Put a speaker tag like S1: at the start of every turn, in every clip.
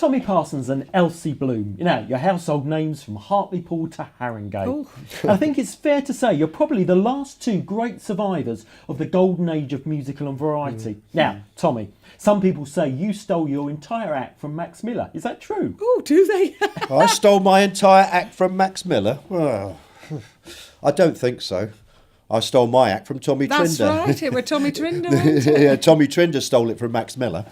S1: Tommy Parsons and Elsie Bloom, your household names from Hartlepool to Haringey.
S2: Oh.
S1: I think it's fair to say you're probably the last two great survivors of the golden age of musical and variety. Now, Tommy, some people say you stole your entire act from Max Miller. Is that true?
S2: Oh, do they?
S3: I stole my entire act from Max Miller? Well, I don't think so. I stole my act from Tommy
S2: That's
S3: Trinder.
S2: right, it were Tommy Trinder, wasn't it?
S3: Yeah, Tommy Trinder stole it from Max Miller.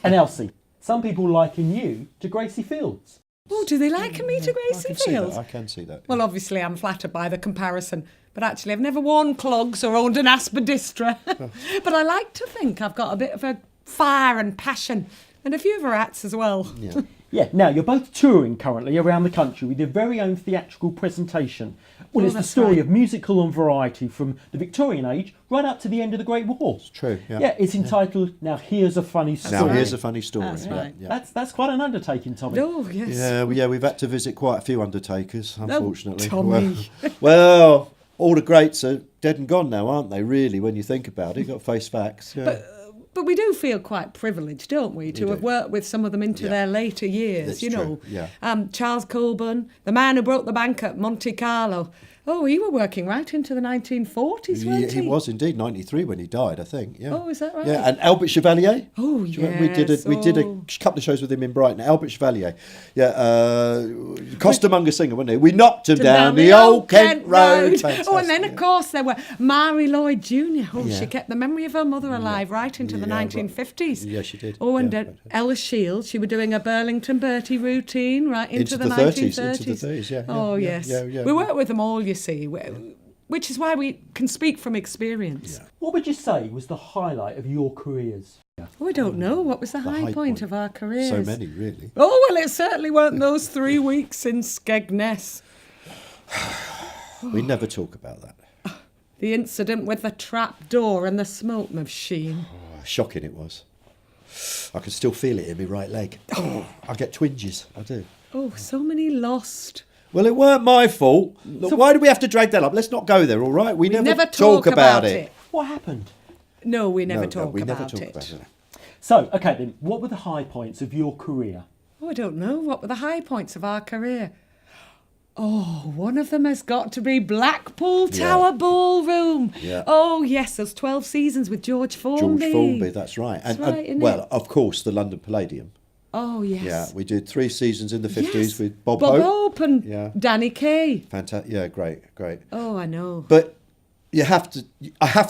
S1: And Elsie, some people liken you to Gracie Fields.
S2: Oh, do they liken me to Gracie Fields?
S3: I can see that.
S2: Well, obviously I'm flattered by the comparison, but actually I've never worn clogs or owned an Aspidistra. But I like to think I've got a bit of a fire and passion, and a few of her hats as well.
S3: Yeah.
S1: Yeah, now you're both touring currently around the country with your very own theatrical presentation. Well, it's the
S2: that's
S1: story
S2: right.
S1: of musical and variety from the Victorian age right up to the end of the Great War. It's
S3: true, yeah.
S1: Yeah, it's entitled Now Here's a Funny Story.
S3: Now,
S2: right.
S3: here's a funny story.
S2: That's right.
S3: Yeah.
S1: That's quite an undertaking, Tommy.
S2: Oh, yes.
S3: Yeah, we've had to visit quite a few undertakers, unfortunately.
S2: Tommy.
S3: Well, all the greats are dead and gone now, aren't they, really, when you think about it? You've got to face facts. Yeah.
S2: But we do feel quite privileged, don't we, to have worked with some of them into their later years,
S3: That's
S2: you know.
S3: true, yeah.
S2: Charles Colburn, the man who broke the bank at Monte Carlo. Oh, he were working right into the 1940s, weren't
S3: He was indeed 93 when he died, I think. Yeah.
S2: Oh, is that right?
S3: Yeah, and Albert Chevalier.
S2: Oh,
S3: Do you remember? We did a couple of shows with him in Brighton. Albert Chevalier, costermonger singer, wasn't he? We knocked him down the old Kent Road.
S2: Oh, and then
S3: Fantastic,
S2: of course there were Mary Lloyd Jr. Oh,
S3: Yeah.
S2: she kept the memory of her mother alive right into the
S3: Yeah, right.
S2: 1950s.
S3: Yeah, she did.
S2: Oh, and
S3: Yeah.
S2: Ella Shields, she was doing a Burlington Bertie routine right into the
S3: 30s,
S2: 1930s.
S3: into the 30s, yeah.
S2: Oh,
S3: yeah,
S2: yes.
S3: yeah, yeah.
S2: We work with them all, you see, which is why we can speak from experience.
S3: Yeah.
S1: What would you say was the highlight of your careers?
S2: Oh, I don't know. What was the high point of our careers?
S3: So many, really.
S2: Oh, well, it certainly weren't those 3 weeks in Skegness.
S3: We never talk about that.
S2: The incident with the trap door and the smoke machine.
S3: Oh, shocking it was. I can still feel it in my right leg. Oh, I get twinges, I do.
S2: Oh, so many lost.
S3: Well, it weren't my fault. Look, why do we have to drag that up? Let's not go there, all right? We never
S2: talk about it.
S1: What happened?
S2: No, we never
S3: No,
S2: talk
S3: we
S2: about
S3: never talk
S2: it.
S3: about it.
S1: So, okay then, what were the high points of your career?
S2: Oh, I don't know. What were the high points of our career? Oh, one of them has got to be Blackpool Tower Ballroom.
S3: Yeah.
S2: Oh, yes, those 12 seasons with George Formby.
S3: George Formby, that's right.
S2: That's right, isn't
S3: well,
S2: it?
S3: of course, the London Palladium.
S2: Oh, yes.
S3: Yeah, we did 3 seasons in the 50s
S2: Yes.
S3: with Bob
S2: Hope and
S3: Yeah.
S2: Danny Kaye.
S3: Fantastic. Yeah, great.
S2: Oh, I know.
S3: But I have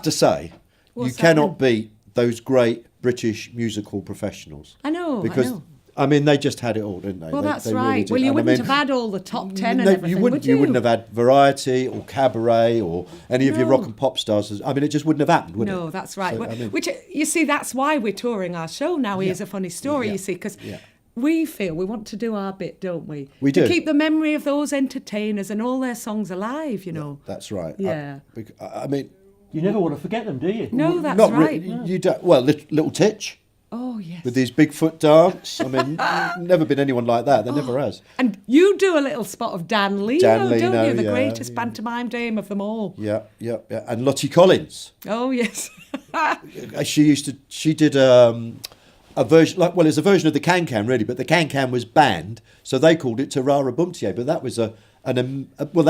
S3: to say,
S2: What's
S3: you
S2: that
S3: cannot beat those great British musical professionals.
S2: I know,
S3: Because,
S2: I know.
S3: mean, they just had it all, didn't they?
S2: Well, that's
S3: they really
S2: right.
S3: did.
S2: Well, you
S3: And I
S2: wouldn't
S3: mean,
S2: have had all the top 10 and
S3: no,
S2: everything, would
S3: you wouldn't have had Variety or Cabaret or any of your
S2: No.
S3: rock and pop stars. I mean, it just wouldn't have happened, would it?
S2: No, that's right.
S3: So,
S2: Well,
S3: I mean-
S2: which, you see, that's why we're touring our show now. Here's
S3: Yeah.
S2: a funny story,
S3: Yeah.
S2: you see, because
S3: Yeah.
S2: we feel we want to do our bit, don't we?
S3: We
S2: to
S3: do.
S2: keep the memory of those entertainers and all their songs alive, you know.
S3: That's right.
S2: Yeah.
S3: I mean,
S1: You never want to forget them, do you?
S2: No, that's
S3: not
S2: right.
S3: You don't. Well, Little Titch
S2: Oh, yes.
S3: with his Bigfoot dance. I mean, never been anyone like that. There never has.
S2: And you do a little spot of Dan Leno,
S3: Dan
S2: don't
S3: Leno,
S2: you? The
S3: yeah,
S2: greatest
S3: yeah.
S2: pantomime dame of them all.
S3: Yeah. And Lottie Collins.
S2: Oh, yes.
S3: She did a version, it's a version of the Can-Can really, but the Can-Can was banned, so they called it Tarara Bumtier, but that was that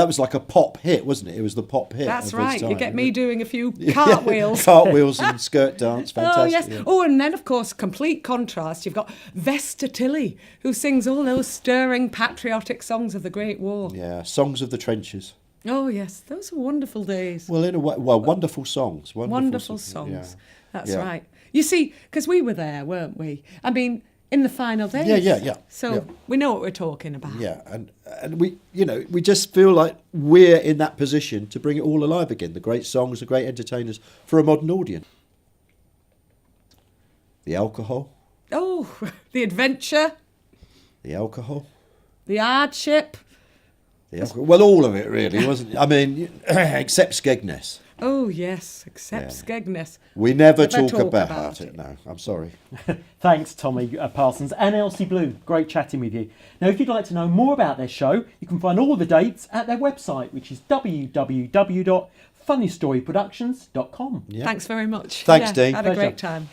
S3: was like a pop hit, wasn't it? It was the pop hit.
S2: That's
S3: of its
S2: right. You
S3: time.
S2: get me doing a few cartwheels.
S3: Cartwheels and skirt dance, fantastic.
S2: Oh, yes.
S3: yeah.
S2: Oh, and then, of course, complete contrast, you've got Vesta Tilley, who sings all those stirring patriotic songs of the Great War.
S3: Yeah, Songs of the Trenches.
S2: Oh, yes. Those were wonderful days.
S3: Well, in a way, wonderful songs.
S2: Wonderful
S3: songs.
S2: songs.
S3: Yeah.
S2: That's
S3: Yeah.
S2: right. You see, because we were there, weren't we? I mean, in the final days.
S3: Yeah.
S2: So
S3: Yeah.
S2: we know what we're talking about.
S3: Yeah, and we just feel like we're in that position to bring it all alive again. The great songs, the great entertainers for a modern audience. The alcohol,
S2: Oh, the adventure,
S3: the alcohol,
S2: the hardship.
S3: the alcohol. Well, all of it really, wasn't it? I mean, except Skegness.
S2: Oh, yes, except
S3: Yeah.
S2: Skegness.
S3: We never
S2: Never
S3: talk
S2: talk
S3: about
S2: about
S3: it.
S2: it.
S3: No, I'm sorry.
S1: Thanks, Tommy Parsons and Elsie Bloom. Great chatting with you. Now, if you'd like to know more about their show, you can find all the dates at their website, which is www.funnystoryproductions.com.
S3: Yeah.
S2: Thanks very much.
S3: Thanks, Dean.
S2: Had a
S1: Pleasure.
S2: great time.